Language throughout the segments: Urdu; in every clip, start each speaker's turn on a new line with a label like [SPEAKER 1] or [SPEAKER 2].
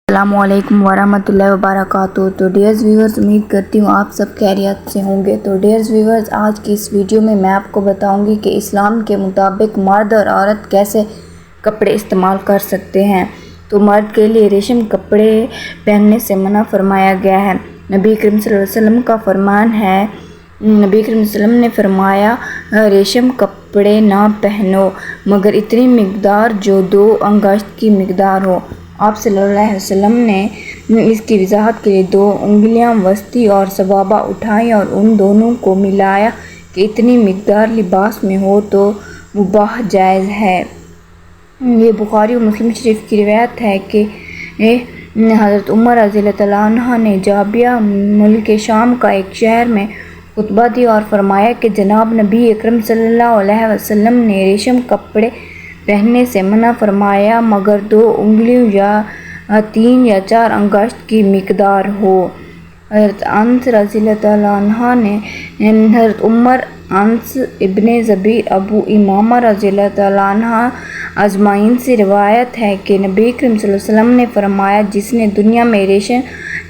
[SPEAKER 1] السلام علیکم ورحمۃ اللہ وبرکاتہ۔ تو ڈیئرز ویورز، امید کرتی ہوں آپ سب خیریت سے ہوں گے۔ تو ڈیئرز ویورز، آج کی اس ویڈیو میں آپ کو بتاؤں گی کہ اسلام کے مطابق مرد اور عورت کیسے کپڑے استعمال کر سکتے ہیں۔ تو مرد کے لیے ریشم کپڑے پہننے سے منع فرمایا گیا ہے۔ نبی کریم صلی اللہ علیہ وسلم کا فرمان ہے، نبی کریم صلی اللہ علیہ وسلم نے فرمایا، ریشم کپڑے نہ پہنو مگر اتنی مقدار جو 2 انگشت کی مقدار ہو۔ آپ صلی اللہ علیہ وسلم نے اس کی وضاحت کے لیے 2 انگلیاں وسطی اور سبابہ اٹھائیں اور ان دونوں کو ملایا کہ اتنی مقدار لباس میں ہو تو مباح جائز ہے۔ یہ بخاری و مسلم شریف کی روایت ہے کہ حضرت عمر رضی اللہ عنہ نے جابیہ ملک شام کا ایک شہر میں خطبہ دیا اور فرمایا کہ جناب نبی اکرم صلی اللہ علیہ وسلم نے ریشم کپڑے پہننے سے منع فرمایا مگر 2 انگلیوں یا 3 یا 4 انگشت کی مقدار ہو۔ حضرت انس رضی اللہ عنہ نے حضرت عمر، انس ابن زبیر، ابو امامہ رضی اللہ عنہ اجمعین سے روایت ہے کہ نبی کریم صلی اللہ علیہ وسلم نے فرمایا، جس نے دنیا میں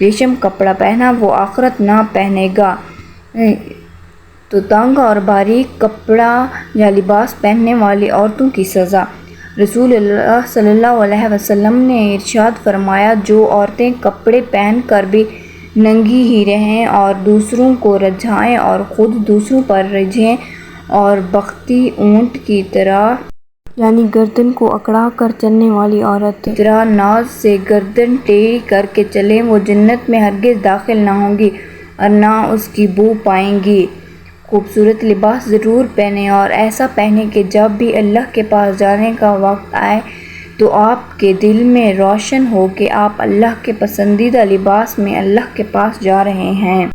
[SPEAKER 1] ریشم کپڑا پہنا وہ آخرت نہ پہنے گا۔ تو تنگ اور باریک کپڑا یا لباس پہننے والی عورتوں کی سزا۔ رسول اللہ صلی اللہ علیہ وسلم نے ارشاد فرمایا، جو عورتیں کپڑے پہن کر بھی ننگی ہی رہیں اور دوسروں کو رجھائیں اور خود دوسروں پر رجھیں اور بختی اونٹ کی طرح یعنی گردن کو اکڑا کر چلنے والی عورت کی طرح ناز سے گردن ٹیڑھی کر کے چلیں، وہ جنت میں ہرگز داخل نہ ہوں گی اور نہ اس کی بو پائیں گی۔ خوبصورت لباس ضرور پہنیں اور ایسا پہنیں کہ جب بھی اللہ کے پاس جانے کا وقت آئے تو آپ کے دل میں روشن ہو کہ آپ اللہ کے پسندیدہ لباس میں اللہ کے پاس جا رہے ہیں۔